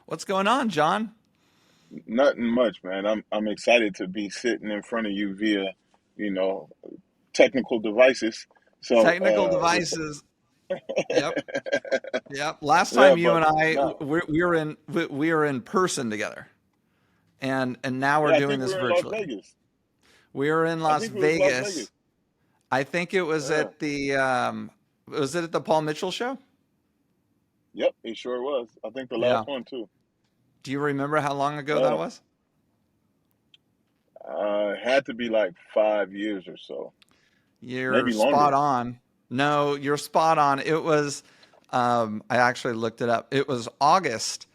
What's going on, John? Nothing much, man. I'm excited to be sitting in front of you via, you know, technical devices. So, Technical devices. Yep, yep. Last yeah, time you but and I no, we were in person together, and now we're yeah, I doing think we this were in Las virtually. Vegas. We were in I Las think it was Las Vegas. Vegas. I think it was Yeah, at the was it at the Paul Mitchell show? yep, it sure was. I think the last Yeah. one too. Do you remember how long ago that Yeah, was? had to be like 5 years or so, You're maybe spot longer. on. No, you're spot on. It was, I actually looked it up. It was August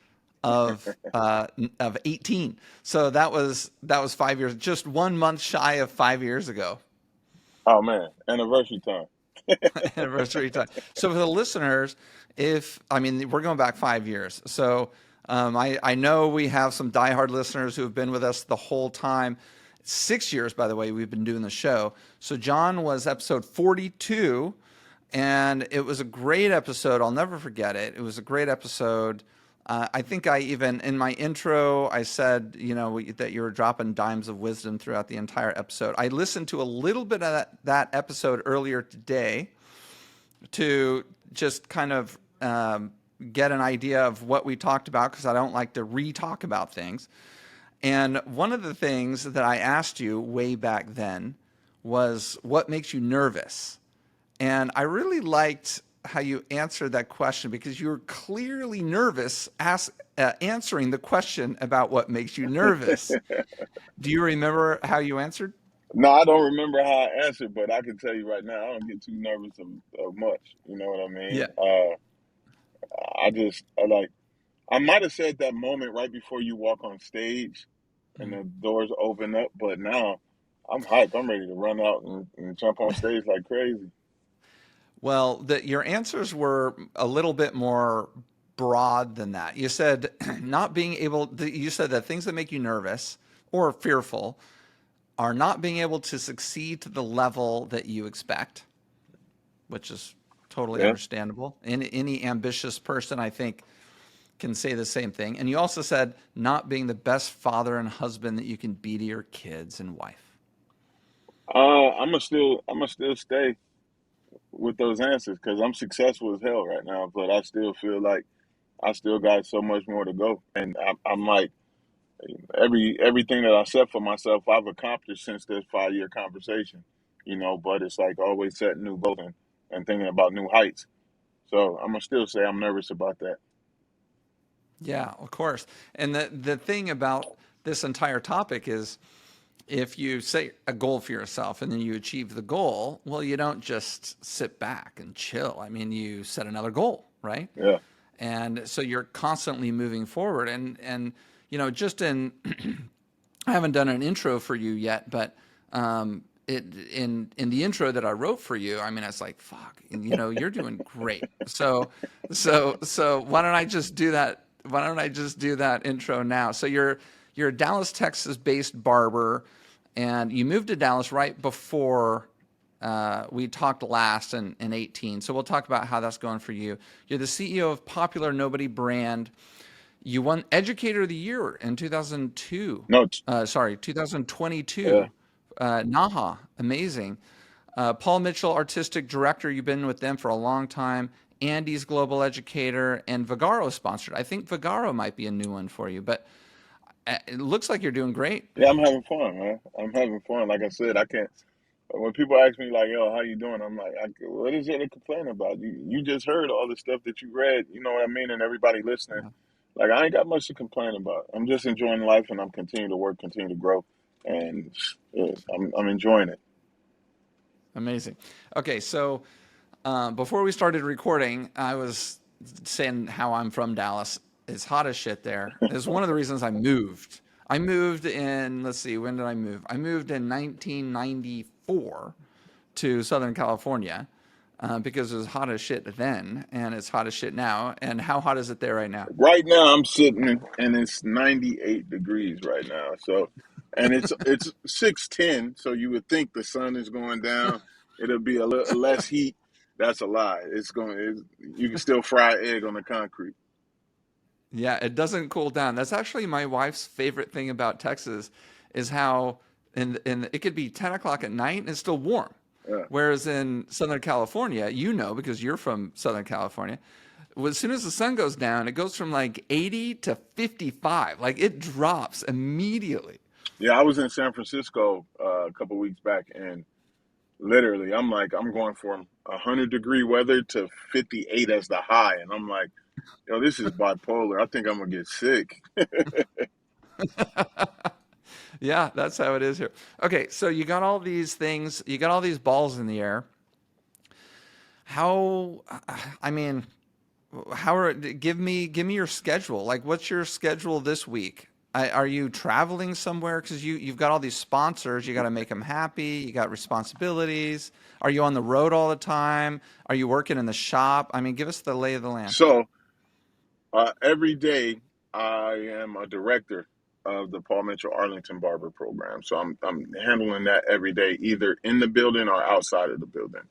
of 18. So that was 5 years, just 1 month shy of 5 years ago. Oh man, anniversary time. Anniversary time. So for the listeners, if I mean we're going back 5 years. So I know we have some diehard listeners who have been with us the whole time. 6 years, by the way, we've been doing the show. So John was episode 42, and it was a great episode. I'll never forget it. It was a great episode. I think I even in my intro I said that you were dropping dimes of wisdom throughout the entire episode. I listened to a little bit of that episode earlier today to just kind of get an idea of what we talked about because I don't like to re-talk about things. And one of the things that I asked you way back then was what makes you nervous? And I really liked how you answered that question because you were clearly nervous answering the question about what makes you nervous. Do you remember how you answered? No, I don't remember how I answered, but I can tell you right now, I don't get too nervous of much. You know what I Yeah. mean? I like, I might have said that moment right before you walk on stage and the doors open up, but now I'm hyped. I'm ready to run out and jump on stage like crazy. Well, your answers were a little bit more broad than that. You said not being able, you said that things that make you nervous or fearful are not being able to succeed to the level that you expect, which is totally Yeah. understandable. Any ambitious person, I think, can say the same thing. And you also said not being the best father and husband that you can be to your kids and wife. I'm gonna still stay with those answers because I'm successful as hell right now, but I still feel like I still got so much more to go, and I'm like everything that I set for myself, I've accomplished since this 5 year conversation, but it's like always setting new goals and thinking about new heights. So I'm gonna still say I'm nervous about that. Yeah, of course. And the thing about this entire topic is if you say a goal for yourself and then you achieve the goal, well, you don't just sit back and chill. I mean, you set another goal, right? Yeah, And so you're constantly moving forward. And just in I haven't done an intro for you yet, but in the intro that I wrote for you, I mean, it's like, fuck, you're doing great. So why don't I just do that? Why don't I just do that intro now? So you're a Dallas, Texas based barber, and you moved to Dallas right before we talked last in 18. So we'll talk about how that's going for you. You're the CEO of Popular Nobody brand. You won Educator of the Year in 2002. no, Sorry, yeah, 2022. Naha, amazing. Paul Mitchell, artistic director. You've been with them for a long time. Andy's global educator, and Vigaro sponsored. I think Vigaro might be a new one for you, but it looks like you're doing great. yeah. I'm having fun, man. I'm having fun. Like I said, I can't. When people ask me like, "Yo, how you doing?" I'm like, "What is there to complain about? You just heard all the stuff that you read. You know what I mean?" And everybody listening, like, I ain't got much to complain about. I'm just enjoying life, and I'm continuing to work, continue to grow, and yeah, I'm enjoying it. Amazing. Okay, so before we started recording, I was saying how I'm from Dallas. It's hot as shit there. It's one of the reasons I moved. I moved in, let's see, when did I move? I moved in 1994 to Southern California because it was hot as shit then, and it's hot as shit now. And how hot is it there right now? Right now, I'm sitting and it's 98 degrees right now. So, and it's 6:10. So you would think the sun is going down. It'll be a little less heat. That's a lie. You can still fry egg on the concrete. Yeah, it doesn't cool down. That's actually my wife's favorite thing about Texas is how in it could be 10 o'clock at night and it's still warm. Yeah. Whereas in Southern California, you know, because you're from Southern California, well, as soon as the sun goes down, it goes from like 80 to 55. Like it drops immediately. Yeah, I was in San Francisco a couple weeks back, and literally, I'm like, I'm going from 100-degree weather to 58 as the high, and I'm like, yo, this is bipolar. I think I'm gonna get sick. Yeah, that's how it is here. Okay, so you got all these things, you got all these balls in the air. How, I mean, give me your schedule. Like, what's your schedule this week? Are you traveling somewhere? Because you've got all these sponsors. You got to make them happy. You got responsibilities. Are you on the road all the time? Are you working in the shop? I mean, give us the lay of the land. So every day, I am a director of the Paul Mitchell Arlington Barber program. So I'm handling that every day, either in the building or outside of the building.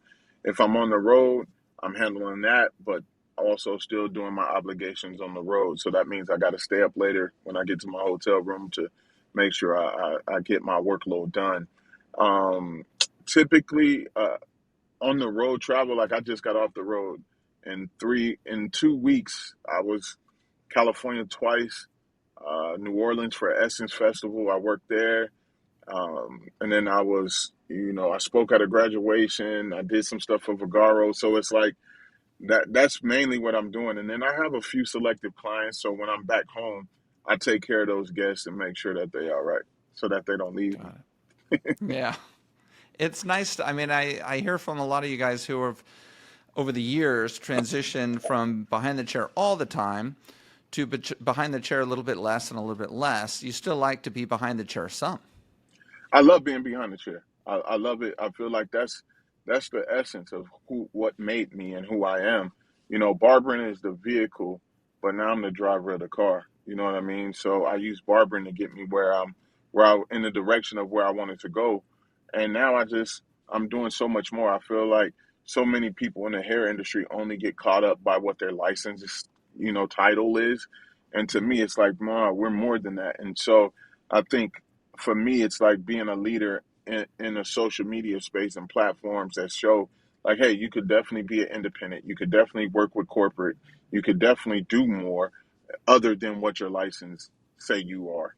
If I'm on the road, I'm handling that, but also still doing my obligations on the road. So that means I got to stay up later when I get to my hotel room to make sure I get my workload done. Um, Typically, on the road travel, like I just got off the road in 2 weeks, I was California twice, New Orleans for Essence Festival. I worked there. And then I was, I spoke at a graduation. I did some stuff for Vagaro. So it's like that's mainly what I'm doing. And then I have a few selective clients. So when I'm back home, I take care of those guests and make sure that they all right so that they don't leave me. Got it. Yeah. It's nice. I mean, I hear from a lot of you guys who have, over the years, transitioned from behind the chair all the time to behind the chair a little bit less and a little bit less. You still like to be behind the chair some. I love being behind the chair. I love it. I feel like that's the essence of what made me and who I am. Barbering is the vehicle, but now I'm the driver of the car. You know what I mean? So I use barbering to get me where I in the direction of where I wanted to go. And now I'm doing so much more. I feel like so many people in the hair industry only get caught up by what their license, title is. And to me, it's like, Ma, we're more than that. And so I think for me, it's like being a leader in a social media space and platforms that show, like, hey, you could definitely be an independent. You could definitely work with corporate. You could definitely do more other than what your license say you are.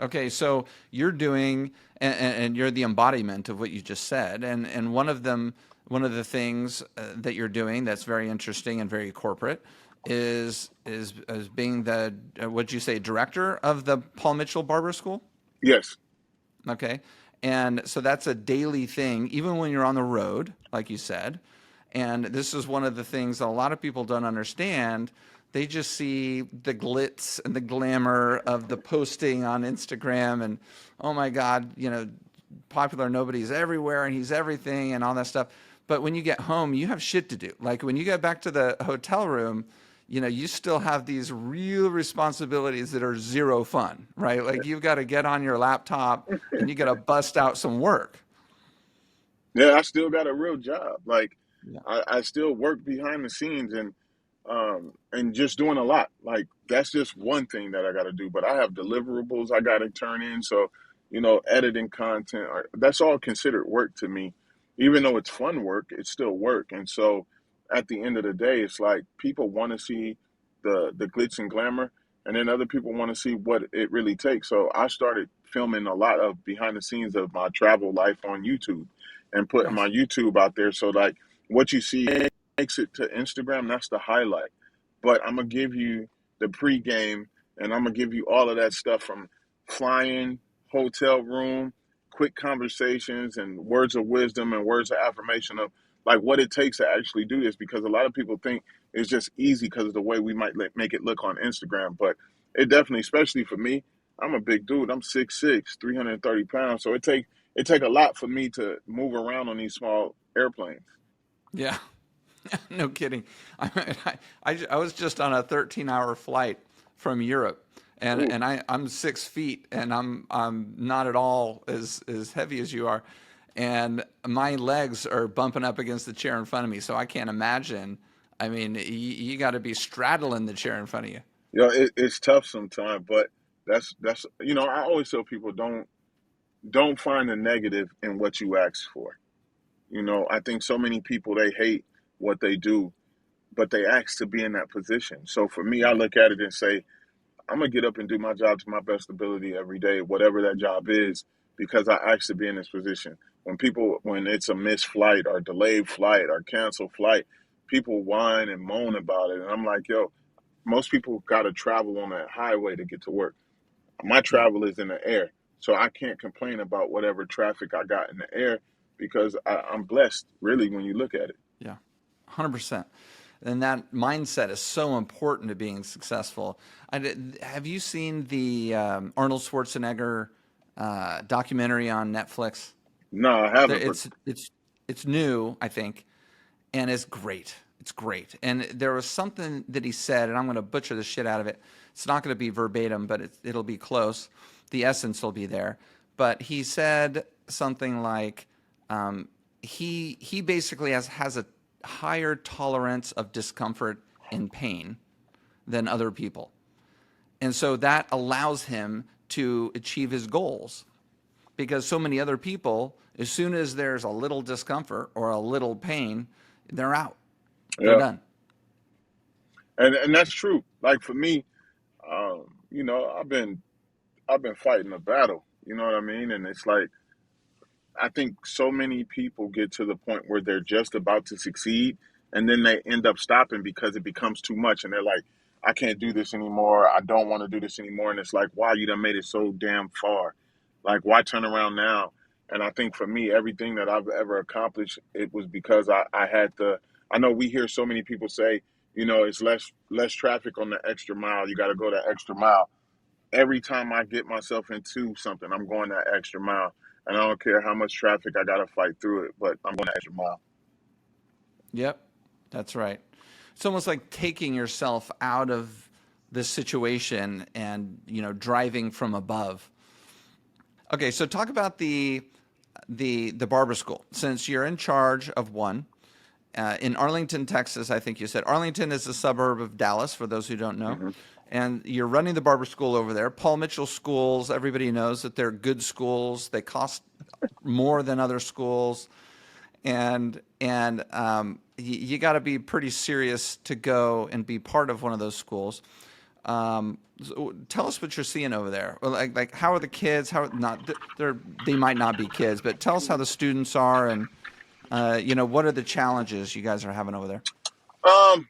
Okay, so you're doing, and you're the embodiment of what you just said, and one of the things that you're doing that's very interesting and very corporate is being the what'd you say, director of the Paul Mitchell Barber School? Yes. Okay. And so that's a daily thing, even when you're on the road, like you said. And this is one of the things that a lot of people don't understand. They just see the glitz and the glamour of the posting on Instagram and, oh my God, popular nobody's everywhere and he's everything and all that stuff. But when you get home, you have shit to do. Like when you get back to the hotel room, you still have these real responsibilities that are zero fun, right? Like you've got to get on your laptop and you got to bust out some work. Yeah, I still got a real job. Like Yeah. I still work behind the scenes and just doing a lot. Like that's just one thing that I got to do. But I have deliverables I got to turn in. So, editing content, that's all considered work to me. Even though it's fun work, it's still work. And so, at the end of the day, it's like people want to see the glitz and glamour, and then other people want to see what it really takes. So I started filming a lot of behind the scenes of my travel life on YouTube and putting my Nice. YouTube out there. So like what you see makes it to Instagram, that's the highlight. But I'm gonna give you the pregame, and I'm gonna give you all of that stuff from flying, hotel room, quick conversations, and words of wisdom and words of affirmation of like what it takes to actually do this. Because a lot of people think it's just easy because of the way we might make it look on Instagram, but it definitely, especially for me, I'm a big dude. I'm 6'6", 330 pounds, so it take a lot for me to move around on these small airplanes. Yeah. No kidding. I was just on a 13-hour flight from Europe, and Ooh. I'm 6 feet, and I'm not at all as heavy as you are, and my legs are bumping up against the chair in front of me, so I can't imagine I mean, you got to be straddling the chair in front of you. It's tough sometimes, but that's I always tell people don't find a negative in what you ask for. I think so many people they hate what they do, but they ask to be in that position. So for me, I Right. look at it and say, I'm gonna get up and do my job to my best ability every day, whatever that job is, because I asked to be in this position. When it's a missed flight or delayed flight or canceled flight, people whine and moan about it, and I'm like, yo, most people got to travel on that highway to get to work. My Yeah. travel is in the air, so I can't complain about whatever traffic I got in the air because I'm blessed, really, when you look at it. Yeah. 100%. And that mindset is so important to being successful. Have you seen the Arnold Schwarzenegger documentary on Netflix? No, I There, haven't, but it's new, I think, and it's great. It's great. And there was something that he said, and I'm going to butcher the shit out of it. It's not going to be verbatim, but it'll be close. The essence will be there. But he said something like, he basically has a higher tolerance of discomfort and pain than other people, and so that allows him to achieve his goals because so many other people, as soon as there's a little discomfort or a little pain, they're out. They're yeah, done. and that's true. Like for me, I've been fighting a battle. You know what I mean? And it's like I think so many people get to the point where they're just about to succeed and then they end up stopping because it becomes too much and they're like, I can't do this anymore. I don't want to do this anymore. And it's like, wow, you done made it so damn far. Like, why turn around now? And I think for me, everything that I've ever accomplished, it was because I had to. I know we hear so many people say, it's less traffic on the extra mile. You got to go that extra mile. Every time I get myself into something, I'm going that extra mile. And I don't care how much traffic I got to fight through it, but I'm going that extra mile. Yep, that's right. It's almost like taking yourself out of the situation and driving from above. Okay, so talk about the barber school since you're in charge of one in Arlington, Texas. I think you said Arlington is a suburb of Dallas. For those who don't know, Hmm. and you're running the barber school over there. Paul Mitchell schools. Everybody knows that they're good schools. They cost more than other schools, and you got to be pretty serious to go and be part of one of those schools. So tell us what you're seeing over there. Well, like how are the kids? How not? They might not be kids, but tell us how the students are, and what are the challenges you guys are having over there? Um,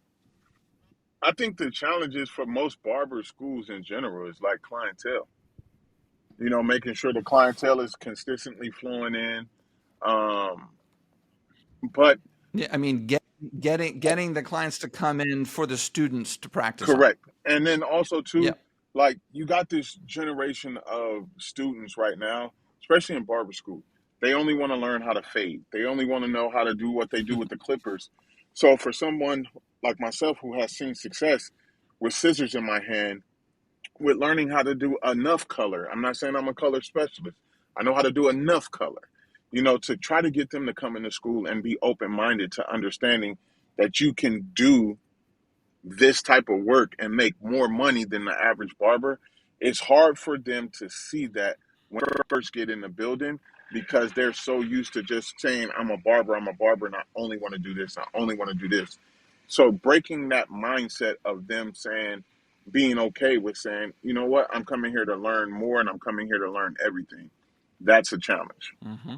I think the challenges for most barber schools in general is like clientele. Making sure the clientele is consistently flowing in. Um, but Yeah, I mean, getting the clients to come in for the students to practice on. correct. And then also Yeah. too, like you got this generation of students right now, especially in barber school. They only want to learn how to fade. They only want to know how to do what they do with the clippers. So for someone like myself who has seen success with scissors in my hand, with learning how to do enough color. I'm not saying I'm a color specialist. I know how to do enough color, to try to get them to come into school and be open minded to understanding that you can do this type of work and make more money than the average barber. It's hard for them to see that when they first get in the building because they're so used to just saying, I'm a barber, and I only want to do this, I only want to do this. So breaking that mindset of them saying, being okay with saying, you know what, I'm coming here to learn more and I'm coming here to learn everything. That's a challenge. Hmm.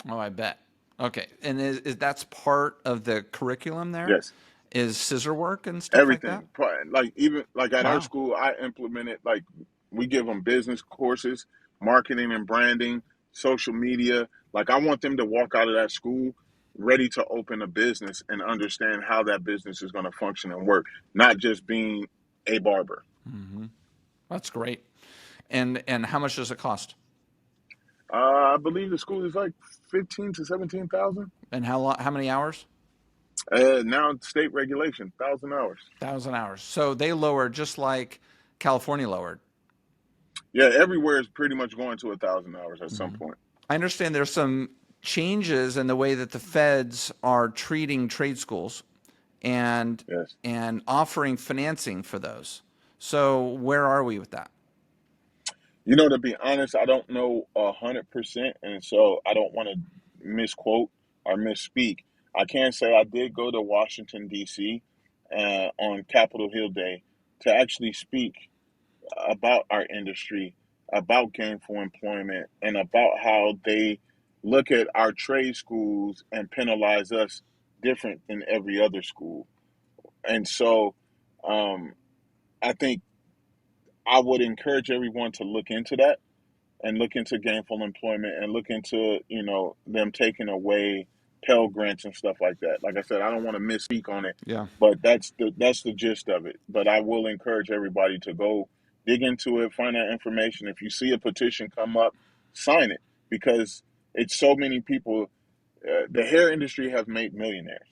Oh, I bet. Okay, and is that's part of the curriculum there? Yes. Is scissor work and stuff like that? Everything. Like even like at our Wow. school, I implemented like we give them business courses, marketing and branding, social media. Like I want them to walk out of that school ready to open a business and understand how that business is going to function and work, not just being a barber. Hmm. That's great. And how much does it cost? I believe the school is like 15 to 17,000. And how many hours? Now state regulation, 1,000 hours. 1,000 hours. So they lowered just like California lowered. Yeah, everywhere is pretty much going to 1,000 hours at some Hmm. point. I understand there's some changes in the way that the feds are treating trade schools, and Yes. offering financing for those. So where are we with that? To be honest, I don't know 100%, and so I don't want to misquote or misspeak. I can say I did go to Washington D.C. On Capitol Hill Day to actually speak about our industry, about gainful employment, and about how they look at our trade schools and penalize us different than every other school. And so, um, I think I would encourage everyone to look into that and look into gainful employment and look into them taking away Pell Grants and stuff like that. Like I said, I don't want to misspeak on it, Yeah. but that's the gist of it. But I will encourage everybody to go dig into it, find out information. If you see a petition come up, sign it, because it's so many people. The hair industry have made millionaires.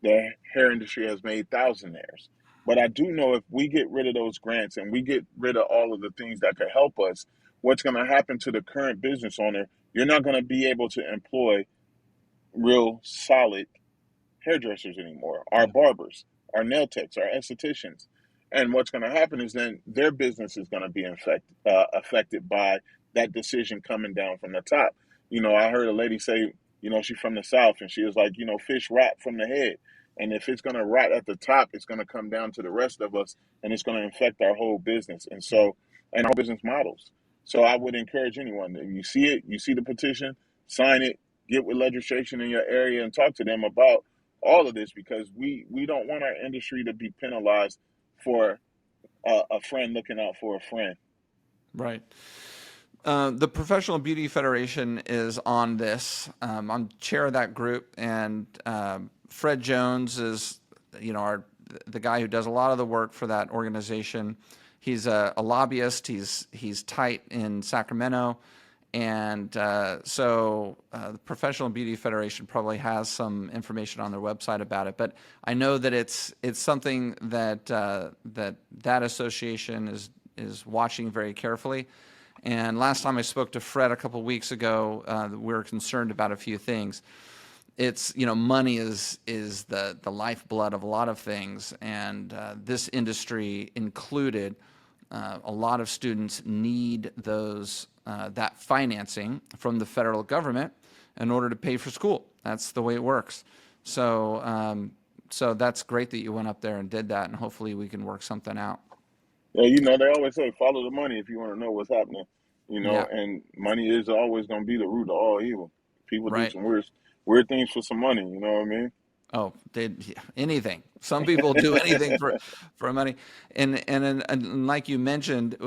The hair industry has made thousandaires. But I do know if we get rid of those grants and we get rid of all of the things that could help us, what's going to happen to the current business owner? You're not going to be able to employ real solid hairdressers anymore, our Yeah. barbers, our nail techs, our estheticians. And what's going to happen is then their business is going to be affected by that decision coming down from the top. I heard a lady say, she's from the South, and she was like, fish rot from the head. And if it's going to rot at the top, it's going to come down to the rest of us, and it's going to affect our whole business. And so, and our business models. So I would encourage anyone, if you see it, you see the petition, sign it, get with legislation in your area and talk to them about all of this, because we don't want our industry to be penalized for a friend looking out for a friend. Right. The Professional Beauty Federation is on this. I'm chair of that group, and Fred Jones is, the guy who does a lot of the work for that organization. He's a lobbyist. He's tight in Sacramento, and the Professional Beauty Federation probably has some information on their website about it. But I know that it's something that that association is watching very carefully. And last time I spoke to Fred a couple of weeks ago, we were concerned about a few things. It's, money is the lifeblood of a lot of things, and this industry included. A lot of students need that financing from the federal government in order to pay for school. That's the way it works. So that's great that you went up there and did that, and hopefully we can work something out. Yeah, they always say follow the money if you want to know what's happening. Yeah. And money is always going to be the root of all evil. People do Right. some weird things for some money. You know what I mean? Oh, anything. Some people do anything for money, and like you mentioned,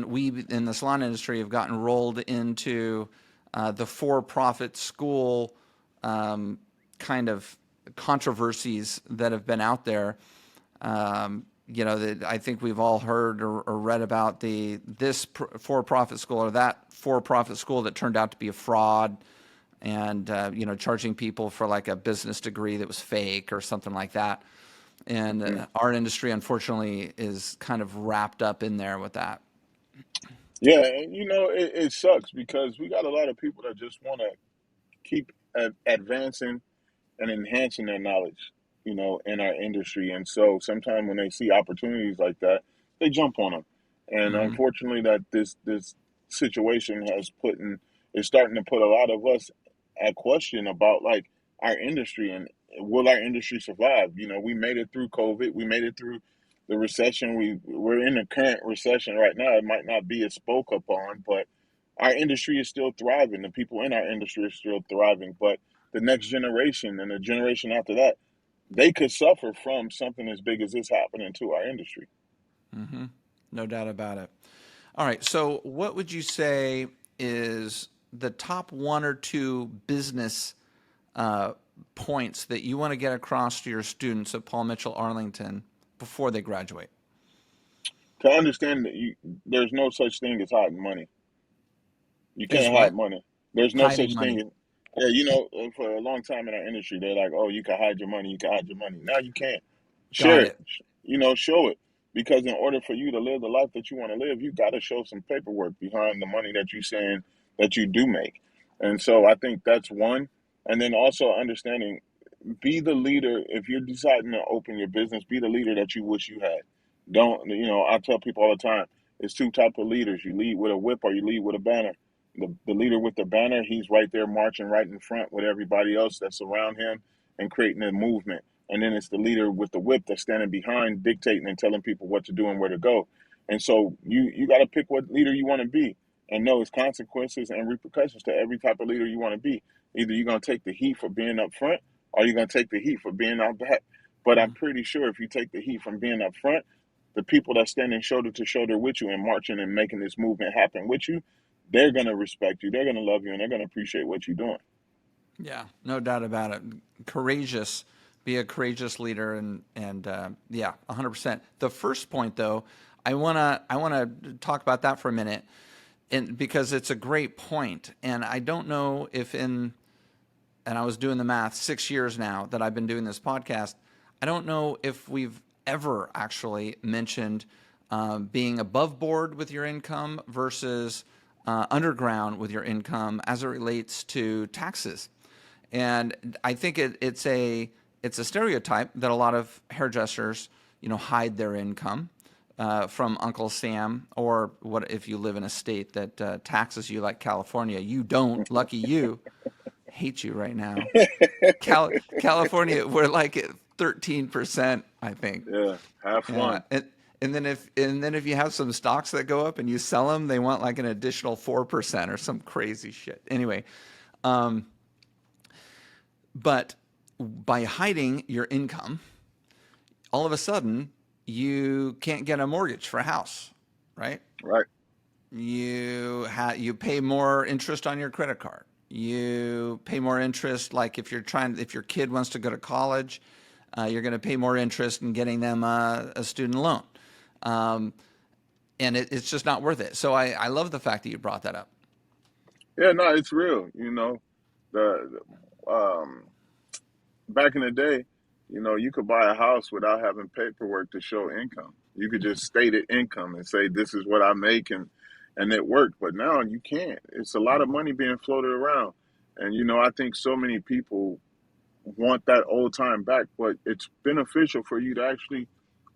we in the salon industry have gotten rolled into the for-profit school kind of controversies that have been out there. That I think we've all heard or read about this for-profit school or that for-profit school that turned out to be a fraud, and charging people for like a business degree that was fake or something like that. And Hmm. our industry, unfortunately, is kind of wrapped up in there with that. Yeah, and it sucks because we got a lot of people that just want to keep advancing and enhancing their knowledge, in our industry. And so sometimes when they see opportunities like that, they jump on them. And Hmm. unfortunately, that this situation is starting to put a lot of us at question about like our industry and will our industry survive? We made it through COVID, we made it through the recession. We're in the current recession right now. It might not be as spoke upon, but our industry is still thriving. The people in our industry are still thriving, but the next generation and the generation after that, they could suffer from something as big as this happening to our industry. Hmm. No doubt about it. All right. So, what would you say is the top one or two business uh, points that you want to get across to your students at Paul Mitchell Arlington before they graduate? To understand that there's no such thing as hiding money. You Is can't hide what? money. There's no Hiding such thing money. as, yeah, for a long time in our industry, they're like, oh, you can hide your money, you can hide your money. Now you can't. Got Share it, it. show it. Because in order for you to live the life that you want to live, you got to show some paperwork behind the money that you saying that you do make. And so I think that's one. And then also understanding be the leader. If you're deciding to open your business, be the leader that you wish you had. Don't, I tell people all the time, it's two type of leaders. You lead with a whip or you lead with a banner. The leader with the banner, he's right there marching right in front with everybody else that's around him and creating a movement. And then it's the leader with the whip that's standing behind, dictating and telling people what to do and where to go. And so you got to pick what leader you want to be and know its consequences and repercussions to every type of leader you want to be. Either you're going to take the heat for being up front, or you're going to take the heat for being out back. But I'm pretty sure if you take the heat from being up front, the people that standing shoulder to shoulder with you and marching and making this movement happen with you, they're going to respect you, they're going to love you, and they're going to appreciate what you're doing. Yeah, no doubt about it. Courageous, be a courageous leader, and yeah, 100%. The first point, though, I wanna talk about that for a minute, and because it's a great point, and I don't know if and I was doing the math, 6 years now that I've been doing this podcast. I don't know if we've ever actually mentioned being above board with your income versus underground with your income as it relates to taxes. And I think it's a stereotype that a lot of hairdressers, hide their income from Uncle Sam, or what if you live in a state that taxes you like California? You don't. Lucky you. Hate you right now. California, we're like at 13%, I think. Yeah, have Yeah, fun. and then if you have some stocks that go up and you sell them, they want like an additional 4% or some crazy shit. Anyway, um, but by hiding your income, all of a sudden you can't get a mortgage for a house, right? Right. You pay more interest on your credit card. You pay more interest, like if your kid wants to go to college, you're going to pay more interest in getting them a student loan, um, and it's just not worth it. So I love the fact that you brought that up. Yeah, no, it's real. The back in the day, you could buy a house without having paperwork to show income. You could just state it income and say this is what I make, and it worked. But now you can't. It's a lot of money being floated around. And I think so many people want that old time back, but it's beneficial for you to actually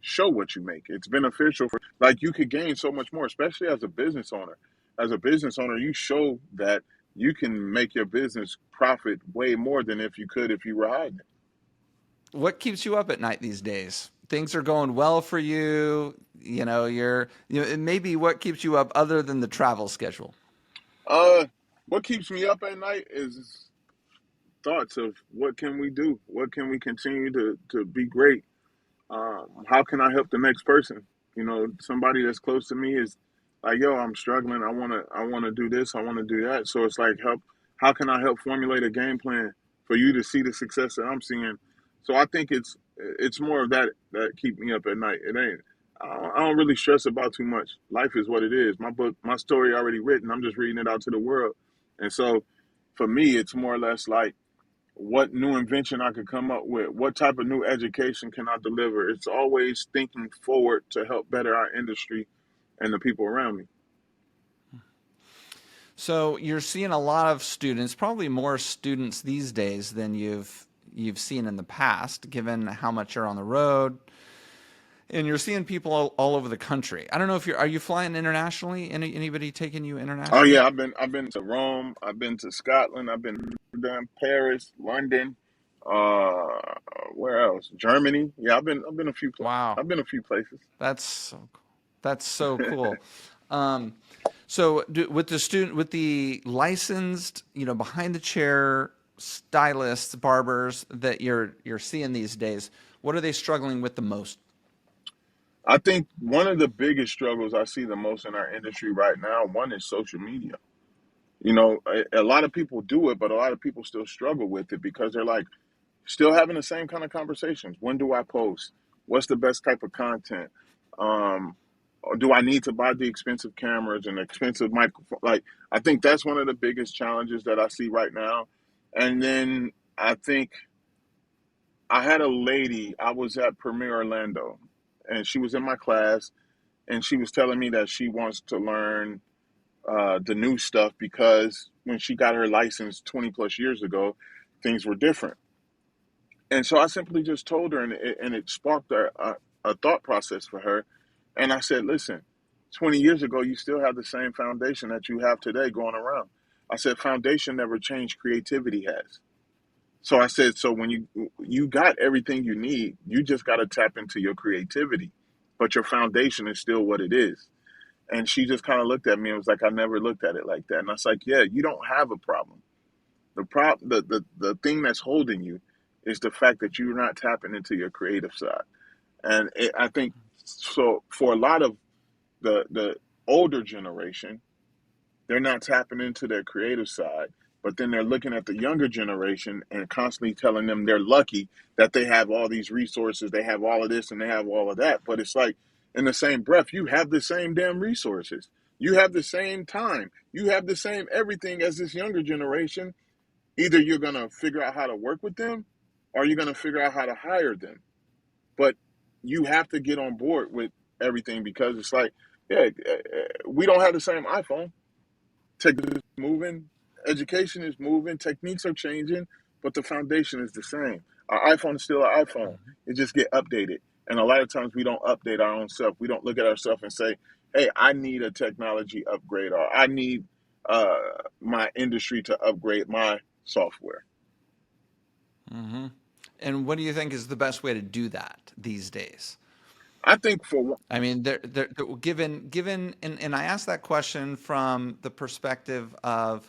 show what you make. It's beneficial for, like, you could gain so much more, especially as a business owner. As a business owner, you show that you can make your business profit way more than if you could if you were hiding it. What keeps you up at night these days? Things are going well for you. Maybe what keeps you up other than the travel schedule? Uh, what keeps me up at night is thoughts of what can we do? What can we continue to be great? How can I help the next person? Somebody that's close to me is like, yo, I'm struggling. I wanna do this. I want to do that. So it's like, help. How can I help formulate a game plan for you to see the success that I'm seeing? So I think it's more of that keep me up at night. It ain't. I don't really stress about too much. Life is what it is. My book, my story already written. I'm just reading it out to the world. And so, for me, it's more or less like what new invention I could come up with, what type of new education can I deliver. It's always thinking forward to help better our industry and the people around me. So you're seeing a lot of students, probably more students these days than you've seen in the past, given how much you're on the road, and you're seeing people all over the country. I don't know if are you flying internationally? Anybody taking you Oh internationally? yeah, I've been to Rome, I've been to Scotland, I've been to Paris, London, uh, where else? Germany. Yeah, Wow, I've been a few places. that's so cool. That's so cool. Um, so with the licensed, behind the chair stylists, barbers that you're seeing these days, what are they struggling with the most? I think one of the biggest struggles I see the most in our industry right now, one is social media. A lot of people do it, but a lot of people still struggle with it because they're like still having the same kind of conversations. When do I post? What's the best type of content? Or do I need to buy the expensive cameras and expensive microphone? Like, I think that's one of the biggest challenges that I see right now. And then I think I had a lady, I was at Premier Orlando, and she was in my class, and she was telling me that she wants to learn the new stuff because when she got her license 20 plus years ago, things were different. And so I simply just told her, and it sparked a thought process for her. And I said, listen, 20 years ago, you still have the same foundation that you have today going around. I said, foundation never changed, creativity has. So I said, so when you got everything you need, you just got to tap into your creativity, but your foundation is still what it is. And she just kind of looked at me and was like, I never looked at it like that. And I was like, yeah, you don't have a problem. The thing that's holding you is the fact that you're not tapping into your creative side. And I think so for a lot of the older generation, they're not tapping into their creative side, but then they're looking at the younger generation and constantly telling them they're lucky that they have all these resources, they have all of this and they have all of that. But it's like in the same breath, you have the same damn resources. You have the same time. You have the same everything as this younger generation. Either you're going to figure out how to work with them or you're going to figure out how to hire them. But you have to get on board with everything because it's like, yeah, we don't have the same iPhone. Technology is moving, education is moving, techniques are changing, but the foundation is the same. Our iPhone is still our iPhone. It just get updated. And a lot of times we don't update our own self. We don't look at ourselves and say, hey, I need a technology upgrade or I need uh, my industry to upgrade my software. Hmm. And what do you think is the best way to do that these days? I think for one, I mean, and I asked that question from the perspective of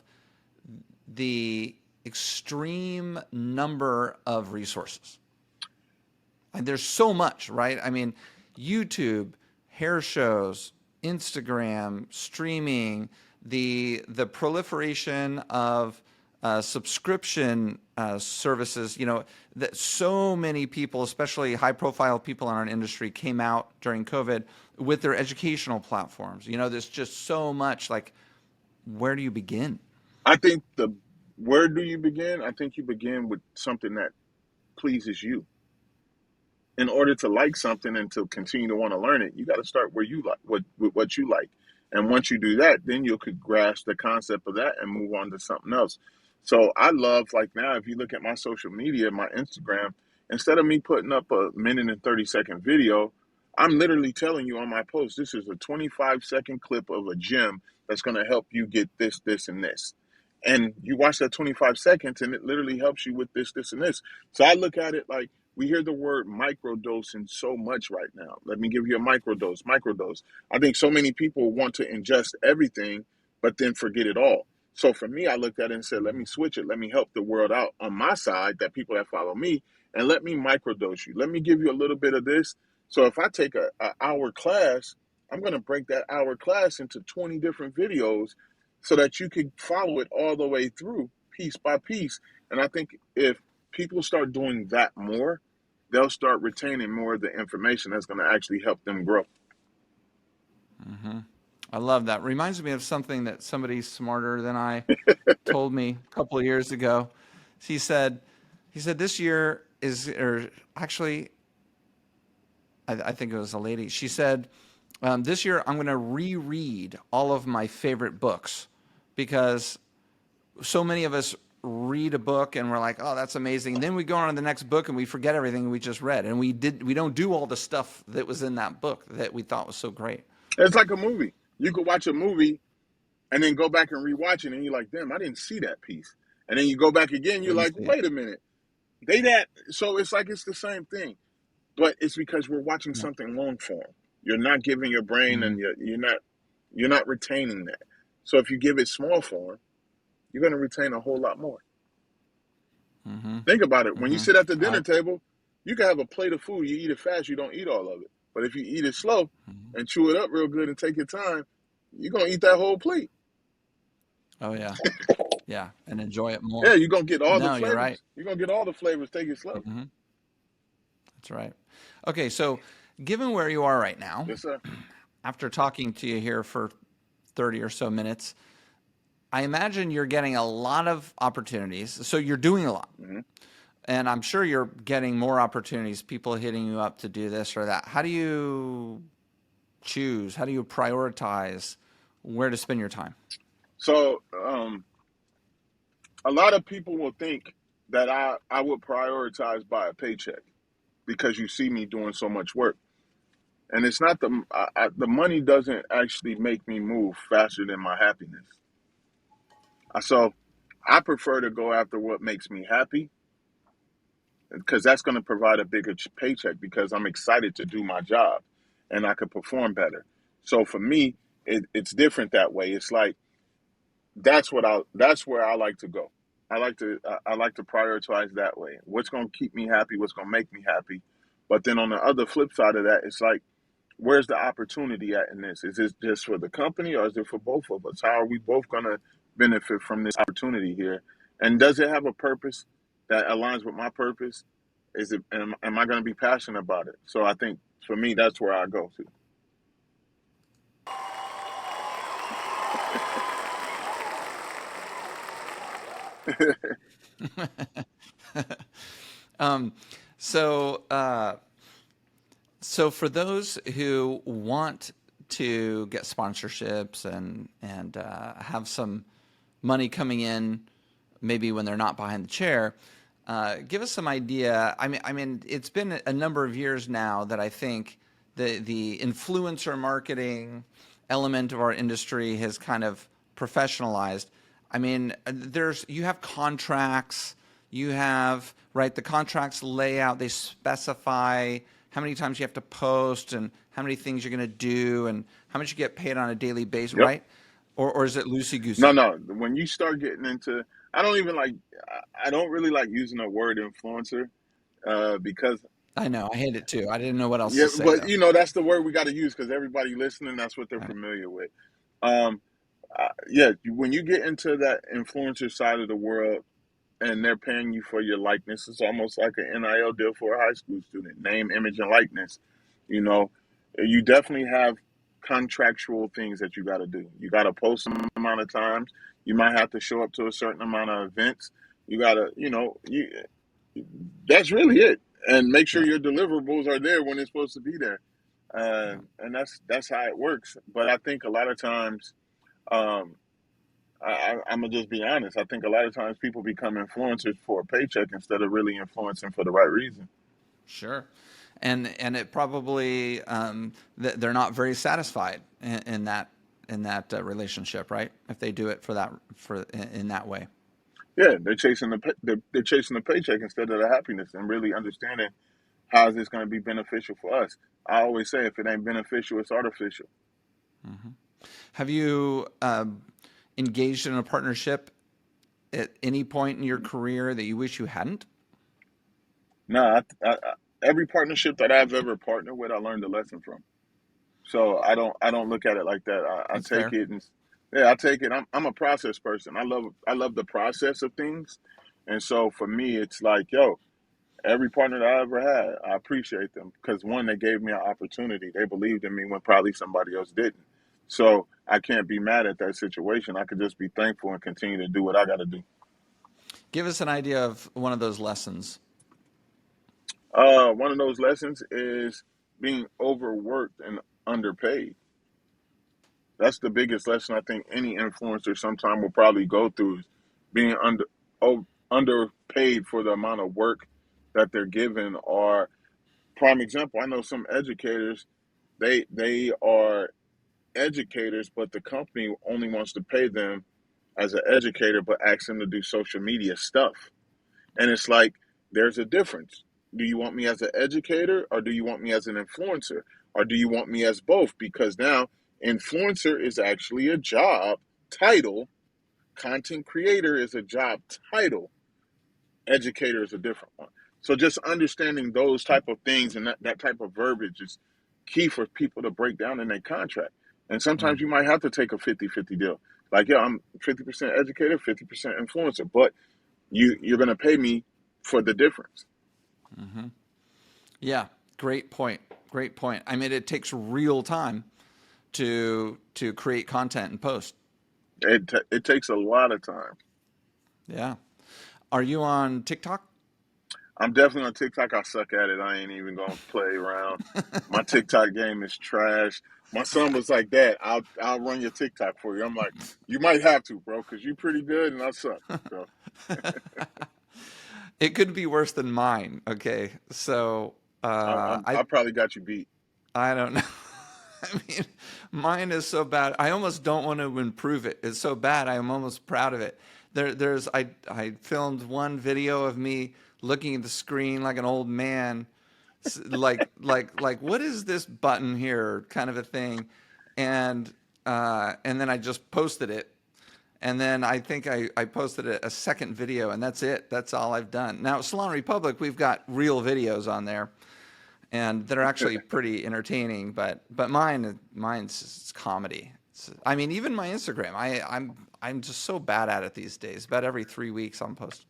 the extreme number of resources. And there's so much, right? I mean, YouTube, hair shows, Instagram, streaming, the proliferation of subscription services. You know, that so many people, especially high profile people in our industry, came out during COVID with their educational platforms. You know, there's just so much. Like, where do you begin? I think the where do you begin? I think you begin with something that pleases you. In order to like something and to continue to want to learn it, you got to start where you like what you like. And once you do that, then you could grasp the concept of that and move on to something else. So I love like now if you look at my social media, my Instagram, instead of me putting up a minute and 30-second video, I'm literally telling you on my post, this is a 25-second clip of a gym that's going to help you get this, this, and this. And you watch that 25 seconds and it literally helps you with this, this, and this. So I look at it like we hear the word microdosing so much right now. Let me give you a microdose, microdose. I think so many people want to ingest everything, but then forget it all. So for me, I looked at it and said, let me switch it. Let me help the world out on my side, that people that follow me, and let me microdose you. Let me give you a little bit of this. So if I take a hour class, I'm going to break that hour class into 20 different videos so that you can follow it all the way through piece by piece. And I think if people start doing that more, they'll start retaining more of the information that's going to actually help them grow. Hmm. I love that. Reminds me of something that somebody smarter than I told me a couple of years ago. He said, this year is, or actually, I think it was a lady. She said, this year I'm going to reread all of my favorite books because so many of us read a book and we're like, oh, that's amazing. And then we go on to the next book and we forget everything we just read. And we don't do all the stuff that was in that book that we thought was so great. It's like a movie. You could watch a movie and then go back and rewatch it, and you're like, damn, I didn't see that piece. And then you go back again, you're Didn't like, see it. wait a minute. They that so it's like it's the same thing. But it's because we're watching Yeah. something long form. You're not giving your brain Mm-hmm. and you're not retaining that. So if you give it small form, you're gonna retain a whole lot more. Mm-hmm. Think about it. When you Mm-hmm. sit at the I, dinner table, you can have a plate of food. You eat it fast, you don't eat all of it. But if you eat it slow mhm. and chew it up real good and take your time, you're gonna eat that whole plate. Oh yeah. Yeah. And enjoy it more. Yeah, you're gonna get all the No, you're right. flavors. You're gonna get all the flavors. Take it slow. Mm-hmm. That's right. Okay. So given where you are right now, Yes, sir. after talking to you here for 30 or so minutes, I imagine you're getting a lot of opportunities. So you're doing a lot. Hmm. And I'm sure you're getting more opportunities, people hitting you up to do this or that. How do you choose? How do you prioritize where to spend your time? So a lot of people will think. that I would prioritize by a paycheck because you see me doing so much work. And it's not the money doesn't actually make me move faster than my happiness. So I prefer to go after what makes me happy because that's going to provide a bigger paycheck because I'm excited to do my job and I could perform better. So for me, it's different that way. It's like that's where I like to go. I like to prioritize that way. What's going to keep me happy? What's going to make me happy? But then on the other flip side of that, it's like, where's the opportunity at in this? Is this just for the company or is it for both of us? How are we both going to benefit from this opportunity here? And does it have a purpose that aligns with my purpose? Am I going to be passionate about it? So I think for me, that's where I go to. Um, so, so for those who want to get sponsorships and have some money coming in, maybe when they're not behind the chair, give us some idea. I mean, it's been a number of years now that I think the influencer marketing element of our industry has kind of professionalized. I mean, you have contracts, you have, right, the contracts lay out, they specify how many times you have to post and how many things you're going to do and how much you get paid on a daily basis, Yep. right? Or is it loosey No, goosey? no. When you start getting into, I don't even like, I don't really like using the word influencer because, I know, I hate it too. I didn't know what else yeah, to say but though. that's the word we got to use because everybody listening, that's what they're Right. familiar with. Um, yeah, when you get into that influencer side of the world and they're paying you for your likeness, it's almost like an NIL deal for a high school student, name, image, and likeness. You know, you definitely have contractual things that you got to do. You got to post some amount of times. You might have to show up to a certain amount of events. You got to, that's really it. And make sure Yeah. your deliverables are there when it's supposed to be there. Yeah. And that's how it works. But I think a lot of times, um, I'm gonna just be honest. I think a lot of times people become influencers for a paycheck instead of really influencing for the right reason. Sure. And it probably they're not very satisfied in that relationship, right? If they do it in that way. Yeah, they're chasing the paycheck instead of the happiness and really understanding how is this going to be beneficial for us. I always say if it ain't beneficial, it's artificial. Hmm. Have you engaged in a partnership at any point in your career that you wish you hadn't? No, every partnership that I've ever partnered with, I learned a lesson from. So I don't look at it like that. I That's take fair. it and yeah, I take it. I'm a process person. I love the process of things, and so for me, it's like yo, every partner that I ever had, I appreciate them because one, they gave me an opportunity. They believed in me when probably somebody else didn't. So I can't be mad at that situation. I could just be thankful and continue to do what I got to do. Give us an idea of one of those lessons. One of those lessons is being overworked and underpaid. That's the biggest lesson I think any influencer sometime will probably go through is being underpaid for the amount of work that they're given. Or prime example, I know some educators they are educators, but the company only wants to pay them as an educator, but asks them to do social media stuff. And it's like, there's a difference. Do you want me as an educator or do you want me as an influencer? Or do you want me as both? Because now influencer is actually a job title, content creator is a job title, educator is a different one. So just understanding those type of things and that type of verbiage is key for people to break down in their contract. And sometimes you might have to take a 50-50 deal. Like, yeah, I'm 50% educator, 50% influencer, but you're going to pay me for the difference. Mm-hmm. Yeah, great point. Great point. I mean, it takes real time to create content and post. It takes a lot of time. Yeah. Are you on TikTok? I'm definitely on TikTok. I suck at it. I ain't even gonna play around. My TikTok game is trash. My son was like, "Dad, I'll run your TikTok for you." I'm like, "You might have to, bro, because you pretty good and I suck." So It could be worse than mine. Okay, so I probably got you beat. I don't know. I mean, mine is so bad. I almost don't want to improve it. It's so bad. I'm almost proud of it. I filmed one video of me looking at the screen like an old man, like what is this button here, kind of a thing, and then I just posted it, and then I think I posted a second video, and that's it. That's all I've done. Now, Salon Republic, we've got real videos on there, and they're actually pretty entertaining. But mine's comedy. I mean, even my Instagram, I'm just so bad at it these days. About every 3 weeks, I'm posting.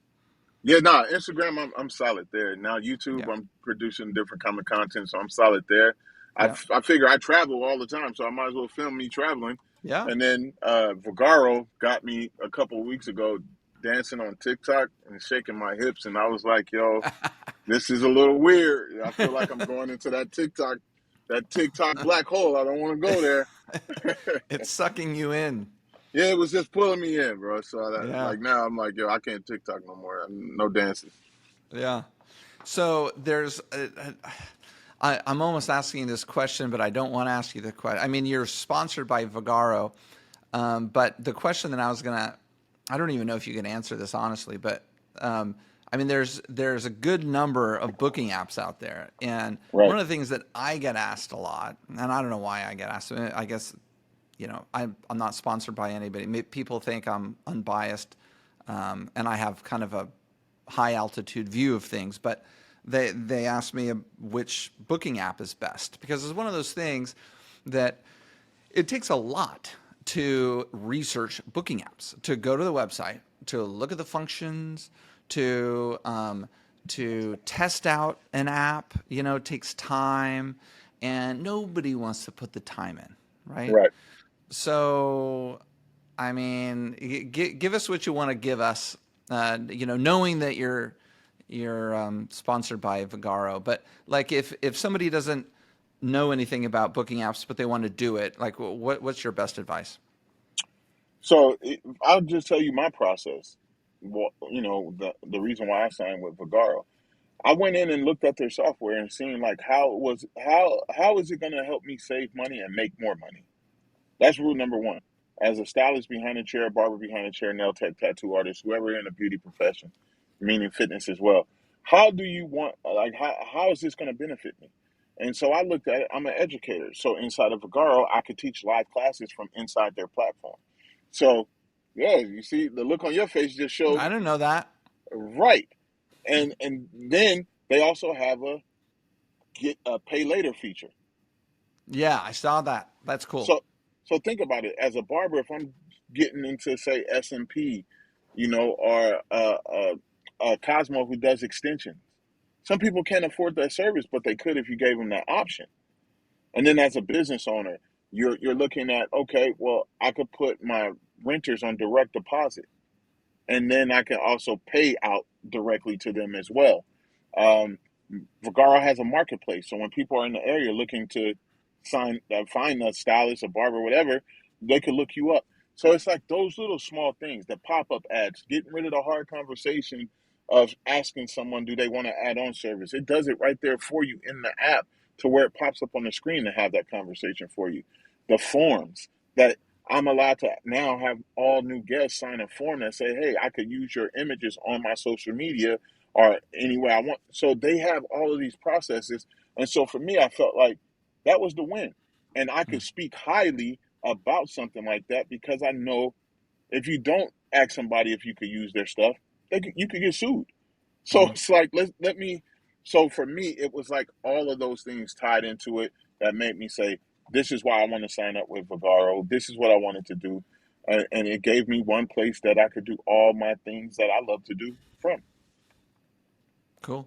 Yeah, nah, Instagram, I'm solid there. Now YouTube, Yeah, I'm producing different kind of content, so I'm solid there. yeah, I figure I travel all the time, so I might as well film me traveling. yeah. And then Vagaro got me a couple of weeks ago dancing on TikTok and shaking my hips, and I was like, yo, this is a little weird. I feel like I'm going into that TikTok black hole. I don't want to go there. It's sucking you in. Yeah, it was just pulling me in, bro. So Yeah, like now, I'm like, yo, I can't TikTok no more. No dances. yeah. So I'm almost asking this question, but I don't want to ask you the question. I mean, you're sponsored by Vagaro, but the question that I don't even know if you can answer this honestly, but I mean, there's a good number of booking apps out there, and Right. one of the things that I get asked a lot, and I don't know why I get asked. I guess I'm not sponsored by anybody. People think I'm unbiased, and I have kind of a high altitude view of things, but they asked me which booking app is best because it's one of those things that it takes a lot to research booking apps, to go to the website, to look at the functions, to test out an app. It takes time, and nobody wants to put the time in, right? Right. So, I mean, give us what you want to give us. Knowing that you're sponsored by Vagaro, but like if somebody doesn't know anything about booking apps but they want to do it, like what's your best advice? So I'll just tell you my process. Well, the reason why I signed with Vagaro, I went in and looked at their software and seen like how is it going to help me save money and make more money. That's rule number one. As a stylist behind a chair, barber behind a chair, nail tech, tattoo artist, whoever in the beauty profession, meaning fitness as well. How do you want, like, how is this going to benefit me? And so I looked at it. I'm an educator. So inside of Vagaro, I could teach live classes from inside their platform. So, yeah, you see, the look on your face just showed I didn't know that. right. And then they also have a get a pay later feature. Yeah, I saw that. That's cool. So so think about it. As a barber, if I'm getting into say SMP, or Cosmo who does extensions, some people can't afford that service, but they could if you gave them that option. And then as a business owner, you're looking at, okay, well, I could put my renters on direct deposit, and then I can also pay out directly to them as well. Um, Vagaro has a marketplace, so when people are in the area looking to find a stylist, a barber, whatever, they could look you up. So it's like those little small things, the pop up ads, getting rid of the hard conversation of asking someone, do they want to add on service? It does it right there for you in the app to where it pops up on the screen to have that conversation for you. The forms that I'm allowed to now have all new guests sign a form that say, hey, I could use your images on my social media or any way I want. So they have all of these processes. And so for me, I felt like that was the win. And I could speak highly about something like that because I know if you don't ask somebody if you could use their stuff, you could get sued. So Mm-hmm. it's like, let me. So for me, it was like all of those things tied into it that made me say, this is why I want to sign up with Vagaro. This is what I wanted to do. And it gave me one place that I could do all my things that I love to do from. Cool.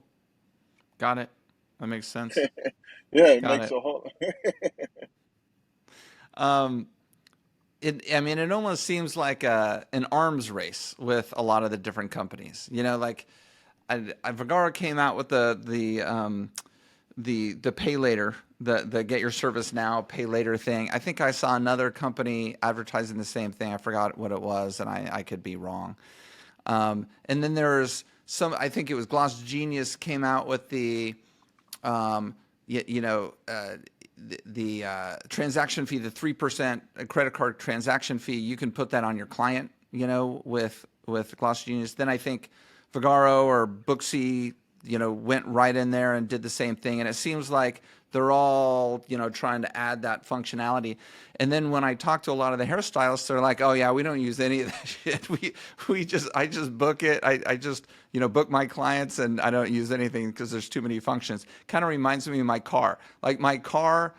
Got it. That makes sense. Yeah, it Got makes it. a whole. Um, I mean, it almost seems like an arms race with a lot of the different companies. Like Vagaro came out with the pay later, the get your service now, pay later thing. I think I saw another company advertising the same thing. I forgot what it was, and I could be wrong. And then there's I think it was Gloss Genius came out with the um, you know, the transaction fee, the 3% credit card transaction fee. You can put that on your client, with Gloss Genius. Then I think Vigaro or Booksy, went right in there and did the same thing. And it seems like they're all, trying to add that functionality. And then when I talk to a lot of the hairstylists, they're like, "Oh yeah, we don't use any of that shit. I just book it. I just, book my clients, and I don't use anything because there's too many functions." Kind of reminds me of my car. Like my car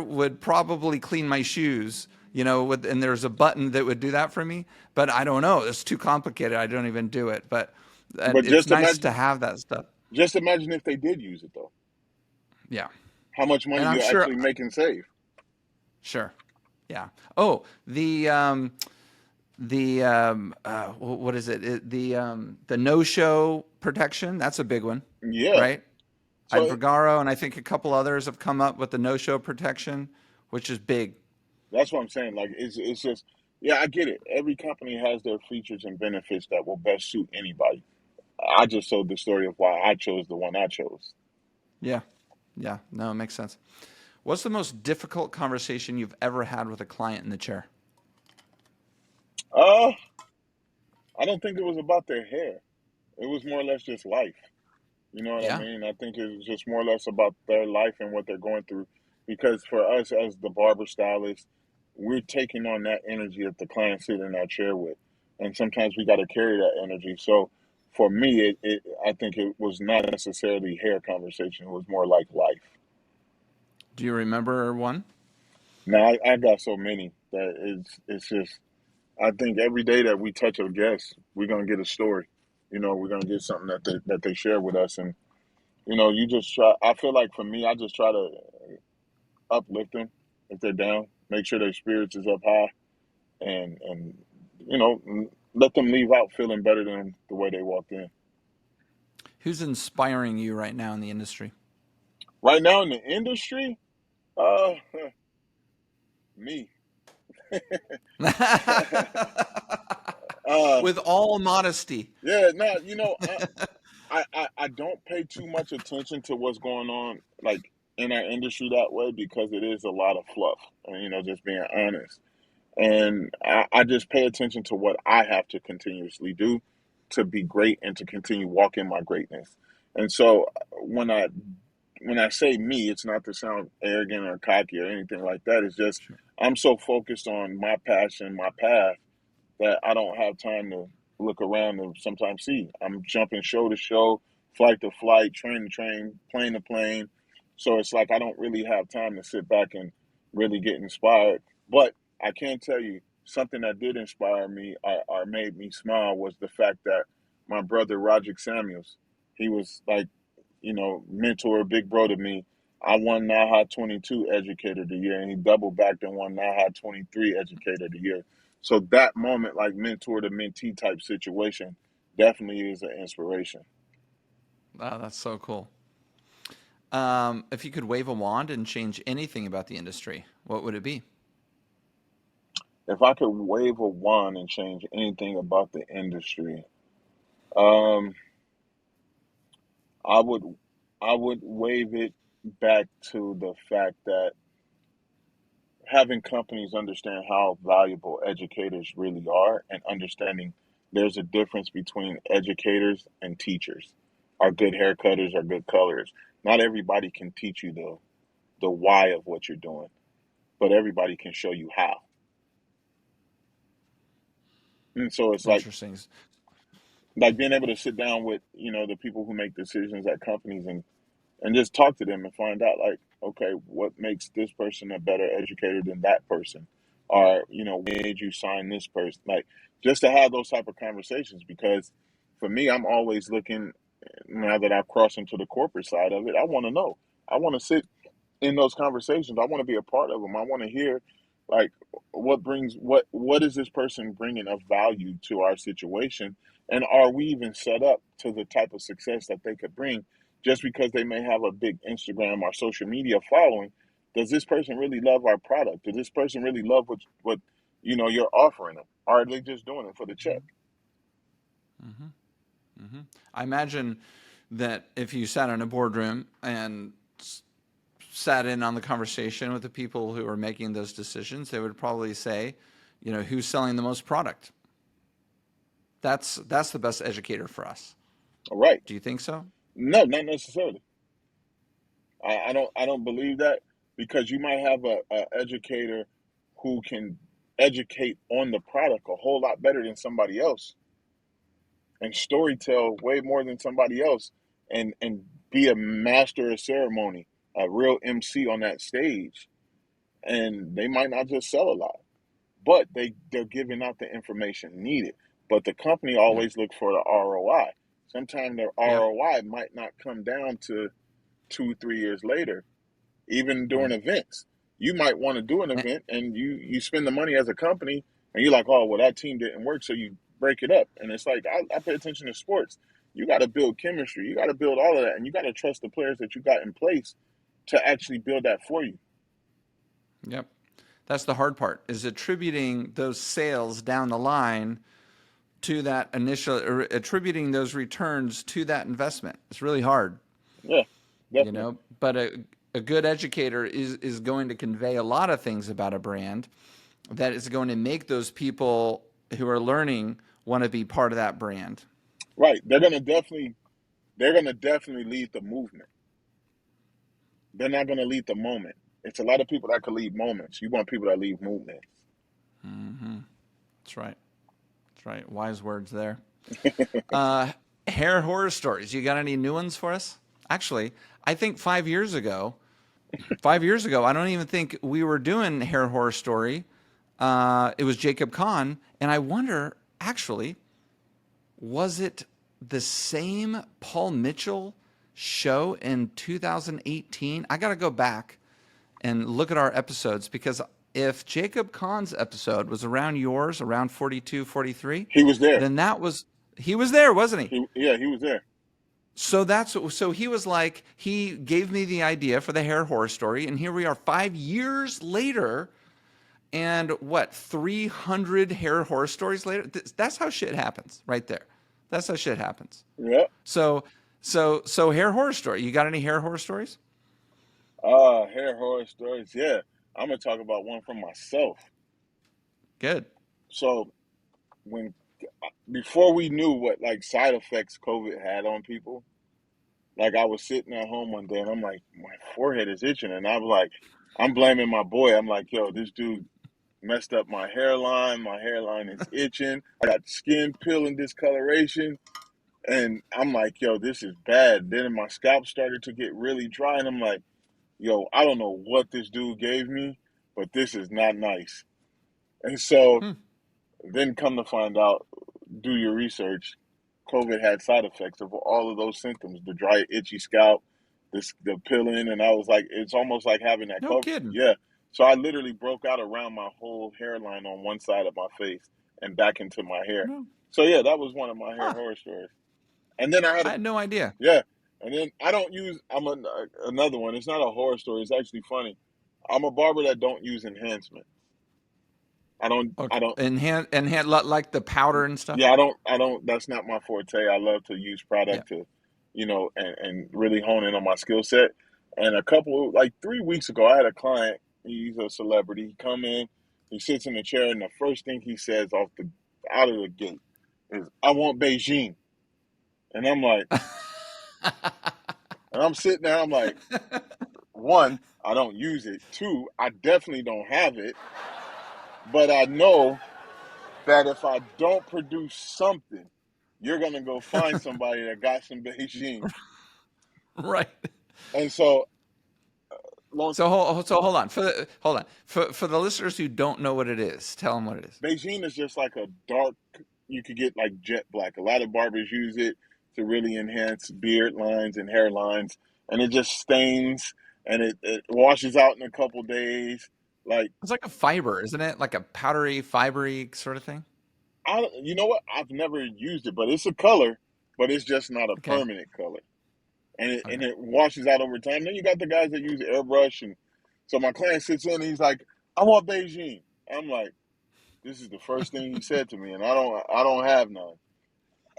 would probably clean my shoes, and there's a button that would do that for me, but I don't know. It's too complicated. I don't even do it. But But it's nice to have that stuff. just imagine if they did use it though. Yeah. How much money And I'm you sure, actually make and save? sure. Yeah. Oh, what is it? The no-show protection. That's a big one, Yeah. right? So Vergaro and I think a couple others have come up with the no-show protection, which is big. that's what I'm saying. Like it's just yeah, I get it. Every company has their features and benefits that will best suit anybody. I just told the story of why I chose the one I chose. Yeah. Yeah. No, it makes sense. What's the most difficult conversation you've ever had with a client in the chair? Uh, I don't think it was about their hair. It was more or less just life. You know what I Yeah. mean? I think it's just more or less about their life and what they're going through. Because for us as the barber stylist, we're taking on that energy that the client sit in our chair with. And sometimes we got to carry that energy. So for me, I think it was not necessarily hair conversation. It was more like life. Do you remember one? Now, I got so many that it's just, I think every day that we touch a guest, we're going to get a story. We're going to get something that they share with us. And, you just try, I feel like for me, I just try to uplift them if they're down, make sure their spirits is up high, and you know let them leave out feeling better than the way they walked in. Who's inspiring you right now in the industry? Right now in the industry, uh, me. uh, With all modesty. yeah, no, I don't pay too much attention to what's going on like in our industry that way because it is a lot of fluff, and just being honest. And I just pay attention to what I have to continuously do to be great and to continue walking my greatness. And so when I when I say me, it's not to sound arrogant or cocky or anything like that. It's just Sure. I'm so focused on my passion, my path, that I don't have time to look around and sometimes see. I'm jumping show to show, flight to flight, train to train, plane to plane. So it's like I don't really have time to sit back and really get inspired. But I can tell you something that did inspire me or made me smile was the fact that my brother Roger Samuels, he was like, mentor, big bro to me. I won NAHA 22 Educator of the Year, and he double backed and won NAHA 23 Educator of the Year. So that moment, like mentor to mentee type situation, definitely is an inspiration. Wow, that's so cool. If you could wave a wand and change anything about the industry, what would it be? If I could wave a wand and change anything about the industry, um, I would I would wave it back to the fact that having companies understand how valuable educators really are and understanding there's a difference between educators and teachers, are good haircutters, are good colors. Not everybody can teach you the why of what you're doing, but everybody can show you how. And so it's Interesting. like being able to sit down with, the people who make decisions at companies and just talk to them and find out like, okay, what makes this person a better educator than that person? Or, when did you sign this person? Like just to have those type of conversations because for me, I'm always looking now that I've crossed into the corporate side of it, I want to know. I want to sit in those conversations. I want to be a part of them. I want to hear like what is this person bringing of value to our situation, and are we even set up to the type of success that they could bring just because they may have a big Instagram or social media following? Does this person really love our product? Does this person really love what you're offering them? Or are they just doing it for the check? Hmm. I imagine that if you sat in a boardroom and sat in on the conversation with the people who are making those decisions, they would probably say, who's selling the most product? That's the best educator for us. All right. Do you think so? No, not necessarily. I don't believe that, because you might have a educator who can educate on the product a whole lot better than somebody else, and storytell way more than somebody else, and be a master of ceremony, a real MC on that stage, and they might not just sell a lot, but they're giving out the information needed. But the company Yep. always look for the ROI. Sometimes the Yep. ROI might not come down to 2, 3 years later, even during Right. events. You might want to do an Eh, event, and you spend the money as a company, and you're like, oh, well, that team didn't work, so you break it up. And it's like, I pay attention to sports. You got to build chemistry. You got to build all of that, and you got to trust the players that you got in place to actually build that for you. Yep. That's the hard part, is attributing those sales down the line to that initial, or attributing those returns to that investment. It's really hard, Yeah, definitely. but a good educator is going to convey a lot of things about a brand that is going to make those people who are learning want to be part of that brand. Right. They're gonna definitely lead the movement. They're not gonna lead the moment. It's a lot of people that can lead moments. You want people that lead movements. That's right. That's right. Wise words there. Uh, Hair horror stories. You got any new ones for us? Actually, I think 5 years ago, 5 years ago, I don't even think we were doing hair horror story. It was Jacob Kahn, and I wonder, actually, was it the same Paul Mitchell show in 2018? I got to go back and look at our episodes, because if Jacob Kahn's episode was around yours, around 42, 43, He was there. then he was there, wasn't he? He was there. So he was like, he gave me the idea for the hair horror story, and here we are 5 years later, and what, 300 hair horror stories later? That's how shit happens right there. That's how shit happens. Yeah. So hair horror story. You got any hair horror stories? Hair horror stories. Yeah. I'm gonna talk about one from myself. Good. So when before we knew what like side effects COVID had on people, like I was sitting at home one day and I'm like, my forehead is itching, and I'm like, I'm blaming my boy. I'm like, yo, this dude messed up my hairline. My hairline is itching. I got skin peeling discoloration. And I'm like, yo, this is bad. Then my scalp started to get really dry, and I'm like, yo, I don't know what this dude gave me, but this is not nice. And so Hmm. then come to find out, do your research, COVID had side effects of all of those symptoms: the dry, itchy scalp, the peeling, and I was like, it's almost like having that No COVID. kidding. Yeah. So I literally broke out around my whole hairline on one side of my face and back into my hair. No. So yeah, that was one of my hair Huh. horror stories. And then I had I a had no idea. yeah, and then I don't use. Another one. It's not a horror story. It's actually funny. I'm a barber that don't use enhancement. I don't. I Okay. don't. And like the powder and stuff. Yeah, I don't. I don't. That's not my forte. I love to use Yeah. product to, and really hone in on my skill set. And a couple, like 3 weeks ago, I had a client. He's a celebrity. He come in, he sits in the chair, and the first thing he says out of the gate is, "I want Beijing," and I'm like, and I'm sitting there. I'm like, one, I don't use it. Two, I definitely don't have it. But I know that if I don't produce something, you're gonna go find somebody that got some Beijing. Right. And so, long So hold on. Hold on. For the listeners who don't know what it is, tell them what it is. Beijing is just like a dark. You could get like jet black. A lot of barbers use it to really enhance beard lines and hairlines, and it just stains and it washes out in a couple days. Like It's like a fiber, isn't it? Like a powdery, fibery sort of thing. you know what? I've never used it, but it's a color, but it's just not a Okay. permanent color. And it, and Okay. it washes out over time. Then you got the guys that use airbrush, and so my client sits in and he's like, "I want Beijing." I'm like, "This is the first thing he said to me, and I don't have none."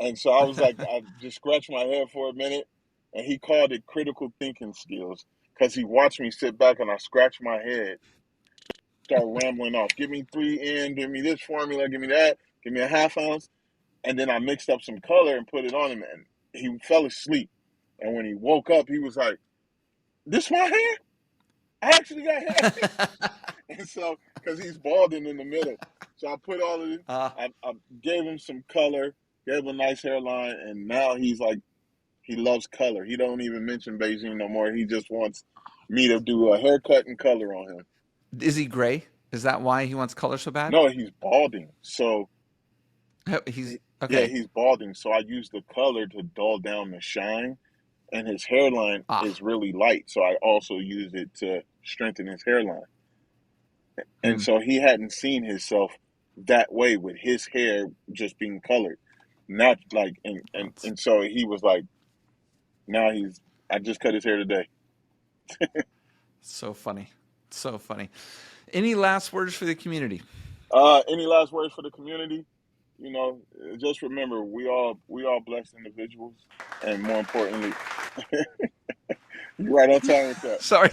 And so I was like, I just scratched my head for a minute, and he called it critical thinking skills because he watched me sit back and I scratched my head, start rambling off. Give me 3N, give me this formula, give me that, give me a half ounce. And then I mixed up some color and put it on him, and he fell asleep. And when he woke up, he was like, "This my hair? I actually got hair." And so, because he's balding in the middle, so I put all of it. uh, I gave him some color, gave him a nice hairline, and now he's like, he loves color. He don't even mention Beijing no more. He just wants me to do a haircut and color on him. is he gray? Is that why he wants color so bad? No, he's balding. So He's yeah, okay. he's balding. So I use the color to dull down the shine, and his hairline Ah, is really light. So I also use it to strengthen his hairline. And hmm, so he hadn't seen himself that way with his hair just being colored. Not like that's and so he was like, now he's I just cut his hair today. so funny. So funny. Any last words for the community? Any last words for the community? You know, just remember we all blessed individuals, and more importantly, you're right on time with that. Sorry,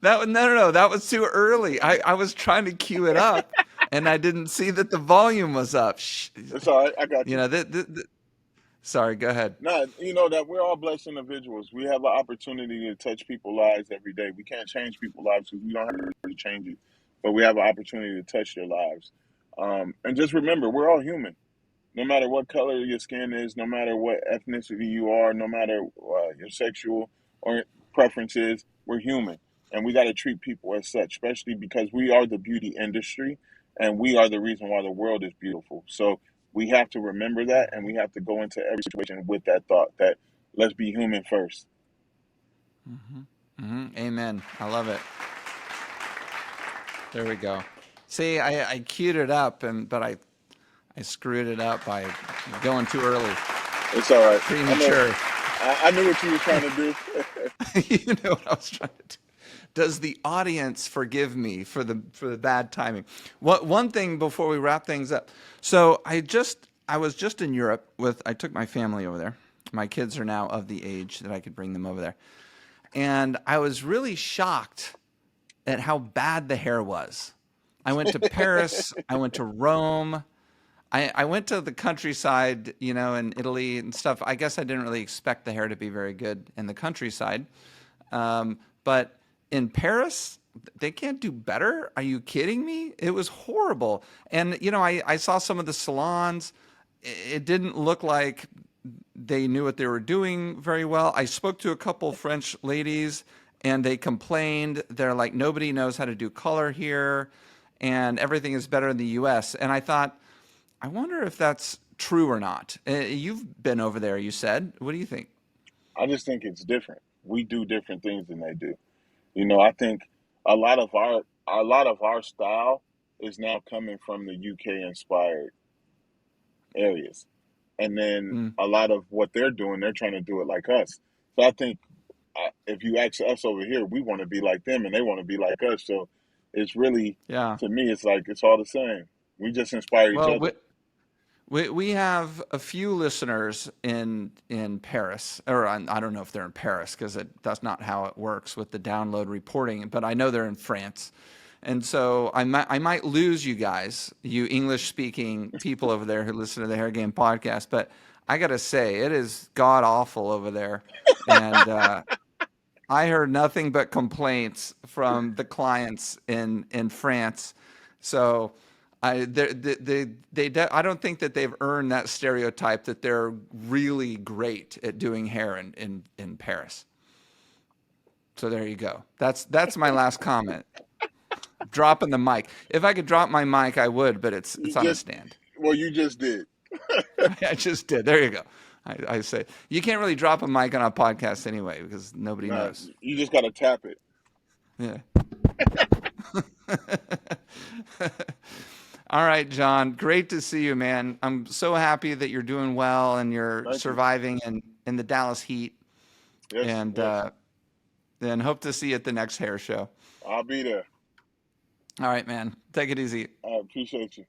no. That was too early. I was trying to cue it up, and I didn't see that the volume was up. It's all right. I got You you. know, sorry. Go ahead. Nah, you know that we're all blessed individuals. We have an opportunity to touch people's lives every day. We can't change people's lives because we don't have to change it, but we have an opportunity to touch their lives. And just remember, we're all human. No matter what color your skin is, no matter what ethnicity you are, no matter your sexual or preferences, we're human, and we got to treat people as such. Especially because we are the beauty industry, and we are the reason why the world is beautiful. So we have to remember that, and we have to go into every situation with that thought that let's be human first. Amen. I love it. There we go. See, I queued it up, but I screwed it up by going too early, It's all right. I know. premature. I knew what you were trying to do. You know what I was trying to do. Does the audience forgive me for the bad timing? What one thing before we wrap things up. So I was just in Europe I took my family over there. My kids are now of the age that I could bring them over there. And I was really shocked at how bad the hair was. I went to Paris, I went to Rome, I went to the countryside, in Italy and stuff. I guess I didn't really expect the hair to be very good in the countryside. But in Paris, they can't do better. Are you kidding me? It was horrible. And, I saw some of the salons. It didn't look like they knew what they were doing very well. I spoke to a couple French ladies and they complained. They're like, nobody knows how to do color here and everything is better in the US. And I thought, I wonder if that's true or not. You've been over there, you said. What do you think? I just think it's different. We do different things than they do. I think a lot of our style is now coming from the UK inspired areas, and then Mm, a lot of what they're doing, they're trying to do it like us. So I think if you ask us over here, we want to be like them, and they want to be like us. So it's really, yeah. to me, it's like it's all the same. We just inspire each Well, other. we have a few listeners in Paris, or I don't know if they're in Paris because that's not how it works with the download reporting. But I know they're in France, and so I might lose you guys, you English speaking people over there who listen to the Hair Game podcast. But I gotta say, it is god awful over there, and I heard nothing but complaints from the clients in France. So I don't think that they've earned that stereotype that they're really great at doing hair in Paris. So there you go. That's my last comment. Dropping the mic. If I could drop my mic, I would, but You it's on a just, stand. well, you just did. I just did. There you go. I say you can't really drop a mic on a podcast anyway because nobody Nah, knows. you just got to tap it. Yeah. All right, John. Great to see you, man. I'm so happy that you're doing well and you're Thank you. surviving in the Dallas heat. Yes, And yes. then hope to see you at the next hair show. I'll be there. All right, man. Take it easy. I appreciate you.